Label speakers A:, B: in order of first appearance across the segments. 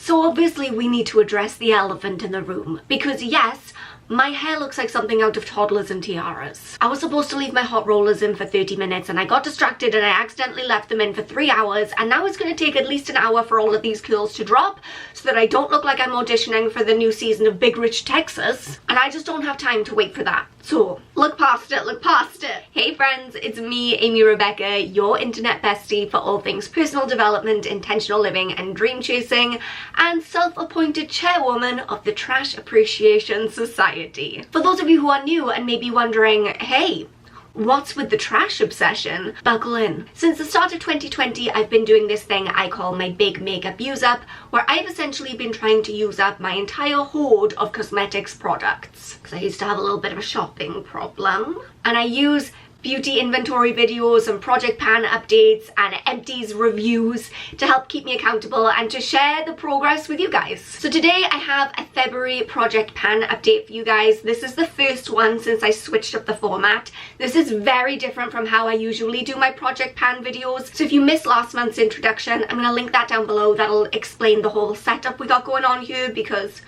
A: So obviously we need to address the elephant in the room, because yes, my hair looks like something out of Toddlers and Tiaras. I was supposed to leave my hot rollers in for 30 minutes and I got distracted and I accidentally left them in for 3 hours, and now it's going to take at least an hour for all of these curls to drop so that I don't look like I'm auditioning for the new season of Big Rich Texas, and I just don't have time to wait for that. So look past it, look past it. Hey friends, it's me, Amy Rebecca, your internet bestie for all things personal development, intentional living and dream chasing, and self-appointed chairwoman of the Trash Appreciation Society. For those of you who are new and may be wondering, hey, what's with the trash obsession? Buckle in. Since the start of 2020, I've been doing this thing I call my big makeup use up, where I've essentially been trying to use up my entire hoard of cosmetics products. Because I used to have a little bit of a shopping problem. And I use beauty inventory videos and project pan updates and empties reviews to help keep me accountable and to share the progress with you guys. So today I have a February project pan update for you guys. This is the first one since I switched up the format. This is very different from how I usually do my project pan videos. So if you missed last month's introduction, I'm going to link that down below. That'll explain the whole setup we got going on here, because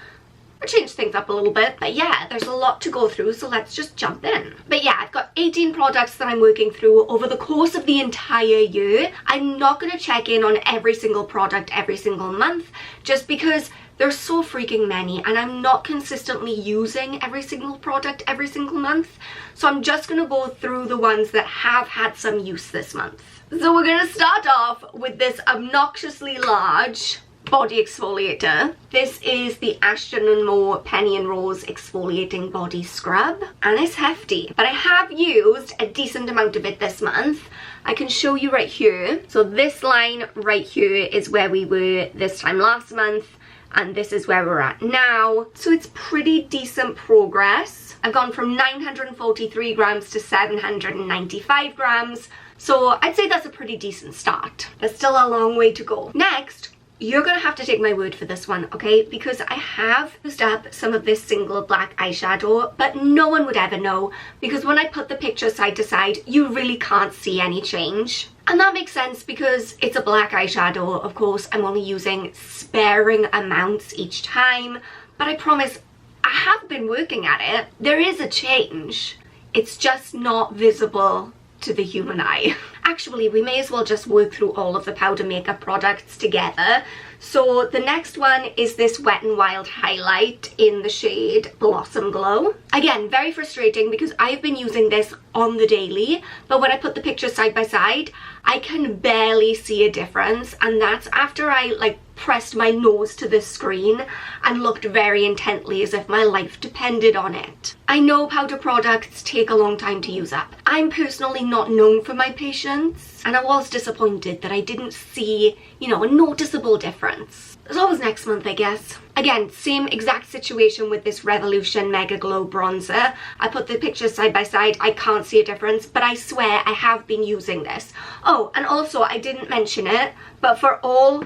A: I changed things up a little bit. But yeah, there's a lot to go through, so let's just jump in. But yeah, I've got 18 products that I'm working through over the course of the entire year. I'm not going to check in on every single product every single month, just because there's so freaking many and I'm not consistently using every single product every single month. So I'm just going to go through the ones that have had some use this month. So we're going to start off with this obnoxiously large body exfoliator. This is the Ashton & Moore Penny and Rose exfoliating body scrub, and it's hefty, but I have used a decent amount of it this month. I can show you right here. So this line right here is where we were this time last month, and this is where we're at now. So it's pretty decent progress. I've gone from 943 grams to 795 grams, so I'd say that's a pretty decent start. There's still a long way to go. Next, you're gonna have to take my word for this one, okay? Because I have used up some of this single black eyeshadow, but no one would ever know, because when I put the picture side to side, you really can't see any change. And that makes sense because it's a black eyeshadow. Of course, I'm only using sparing amounts each time, but I promise I have been working at it. There is a change. It's just not visible to the human eye. Actually, we may as well just work through all of the powder makeup products together. So the next one is this Wet n Wild highlight in the shade Blossom Glow. Again, very frustrating because I've been using this on the daily, but when I put the pictures side by side, I can barely see a difference, and that's after I pressed my nose to the screen and looked very intently as if my life depended on it. I know powder products take a long time to use up. I'm personally not known for my patience, and I was disappointed that I didn't see, a noticeable difference. There's always next month, I guess. Again, same exact situation with this Revolution Mega Glow bronzer. I put the pictures side by side, I can't see a difference, but I swear I have been using this. Oh, and also I didn't mention it, but for all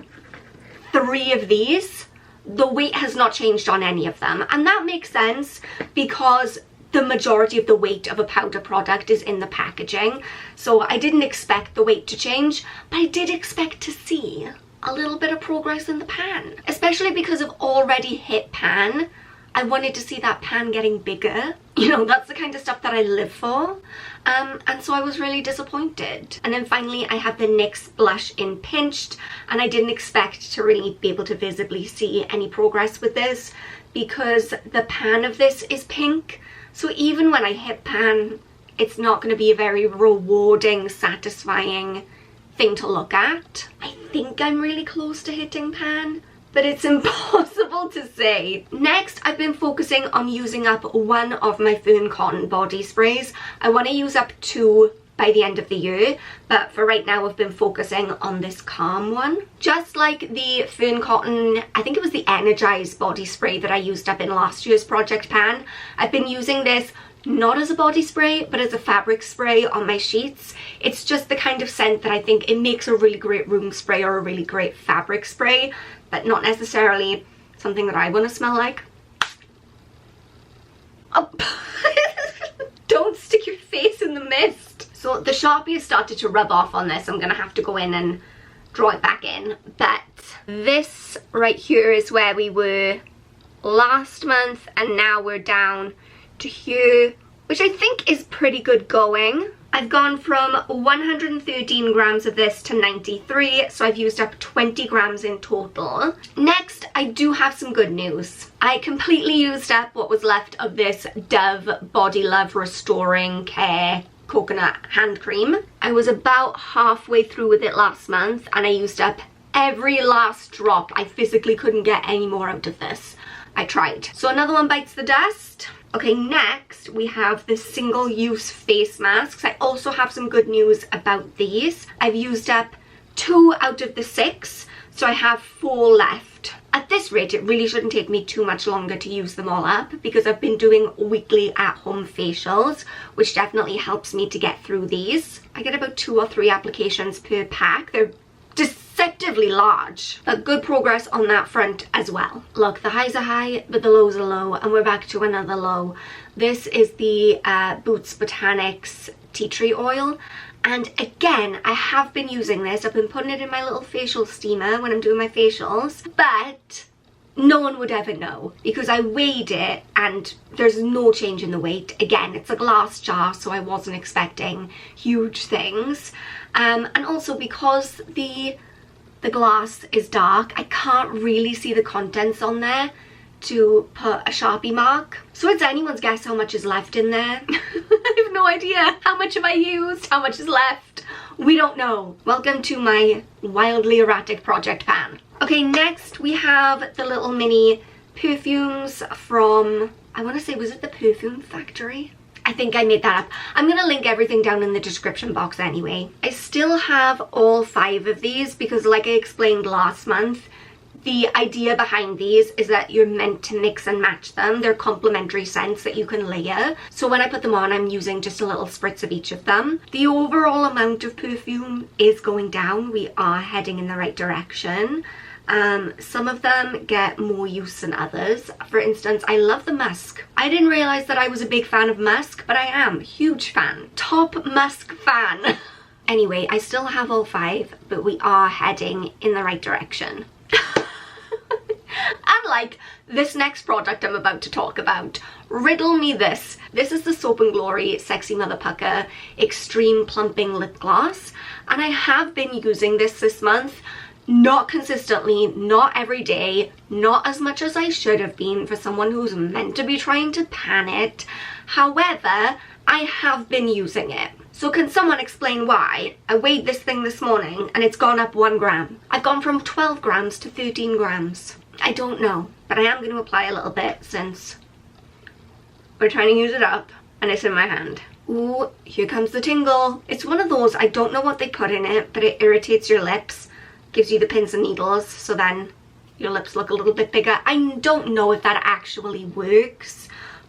A: 3 of these, the weight has not changed on any of them, and that makes sense because the majority of the weight of a powder product is in the packaging. So I didn't expect the weight to change, but I did expect to see a little bit of progress in the pan, especially because I've already hit pan. I wanted to see that pan getting bigger. That's the kind of stuff that I live for. And so I was really disappointed. And then finally I have the NYX blush in Pinched, and I didn't expect to really be able to visibly see any progress with this because the pan of this is pink. So even when I hit pan, it's not going to be a very rewarding, satisfying thing to look at. I think I'm really close to hitting pan, but it's impossible to say. Next, I've been focusing on using up one of my Fern Cotton body sprays. I want to use up 2 by the end of the year, but for right now I've been focusing on this Calm one. Just like the Fern Cotton, I think it was the Energize body spray that I used up in last year's project pan, I've been using this not as a body spray but as a fabric spray on my sheets. It's just the kind of scent that I think it makes a really great room spray or a really great fabric spray, but not necessarily something that I want to smell like. Oh. Don't stick your face in the mist. So the Sharpie has started to rub off on this. I'm gonna have to go in and draw it back in. But this right here is where we were last month, and now we're down to here, which I think is pretty good going. I've gone from 113 grams of this to 93, so I've used up 20 grams in total. Next, I do have some good news. I completely used up what was left of this Dove Body Love Restoring Care Coconut Hand Cream. I was about halfway through with it last month, and I used up every last drop. I physically couldn't get any more out of this. I tried. So another one bites the dust. Okay, next we have the single-use face masks. I also have some good news about these. I've used up 2 out of the 6, so I have 4 left. At this rate, it really shouldn't take me too much longer to use them all up, because I've been doing weekly at-home facials, which definitely helps me to get through these. I get about 2 or 3 applications per pack. They're deceptively large, but good progress on that front as well. Look, the highs are high, but the lows are low, and we're back to another low. This is the Boots Botanics tea tree oil, and again, I have been using this. I've been putting it in my little facial steamer when I'm doing my facials, but no one would ever know because I weighed it and there's no change in the weight. Again, it's a glass jar, so I wasn't expecting huge things. And also because the glass is dark, I can't really see the contents on there to put a Sharpie mark. So it's anyone's guess how much is left in there. I have no idea. How much have I used? How much is left? We don't know. Welcome to my wildly erratic project pan. Okay, next we have the little mini perfumes from, I want to say, was it the Perfume Factory? I think I made that up. I'm going to link everything down in the description box anyway. I still have all 5 of these because, like I explained last month, the idea behind these is that you're meant to mix and match them. They're complementary scents that you can layer. So when I put them on, I'm using just a little spritz of each of them. The overall amount of perfume is going down. We are heading in the right direction. Some of them get more use than others. For instance, I love the musk. I didn't realize that I was a big fan of musk, but I am. Huge fan. Top musk fan. Anyway, I still have all 5, but we are heading in the right direction. Unlike this next product I'm about to talk about, riddle me this. This is the Soap & Glory Sexy Mother Pucker Extreme Plumping Lip Gloss, and I have been using this month. Not consistently, not every day, not as much as I should have been for someone who's meant to be trying to pan it. However, I have been using it. So can someone explain why? I weighed this thing this morning and it's gone up 1 gram. I've gone from 12 grams to 13 grams. I don't know, but I am going to apply a little bit since we're trying to use it up and it's in my hand. Ooh, here comes the tingle. It's one of those, I don't know what they put in it, but it irritates your lips. Gives you the pins and needles, so then your lips look a little bit bigger. I don't know if that actually works,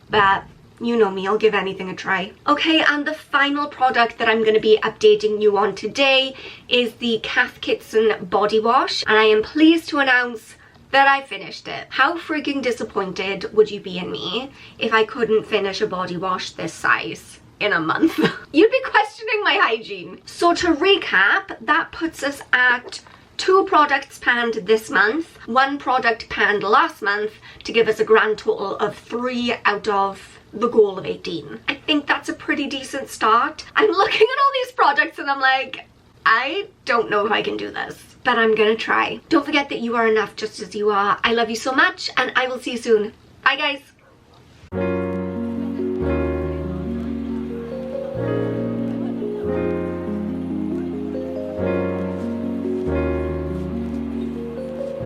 A: but you know me, I'll give anything a try. Okay, and the final product that I'm going to be updating you on today is the Cath Kidston Body Wash, and I am pleased to announce that I finished it. How freaking disappointed would you be in me if I couldn't finish a body wash this size in a month? You'd be questioning my hygiene. So to recap, that puts us at 2 products panned this month, 1 product panned last month, to give us a grand total of 3 out of the goal of 18. I think that's a pretty decent start. I'm looking at all these products and I'm like, I don't know if I can do this, but I'm gonna try. Don't forget that you are enough just as you are. I love you so much, and I will see you soon. Bye guys.